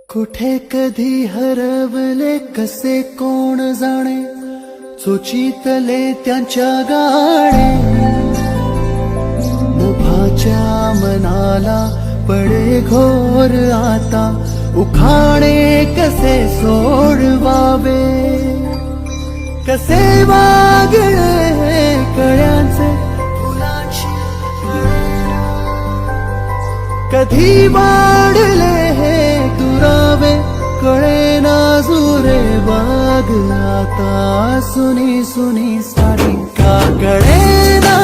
कुठे कधी हरवले कसे कोण जाणे, चोचीतले त्यांच्या गाणे. मुभाच्या मनाला पडे घोर आता, उखाणे कसे सोडवावे. कसे वागणे कळ्यांचे फुलांची कळेना, कधी वाढले हे दुरावे कळेना जुरे बाग. आता सुनी सुनी साडी का कळेना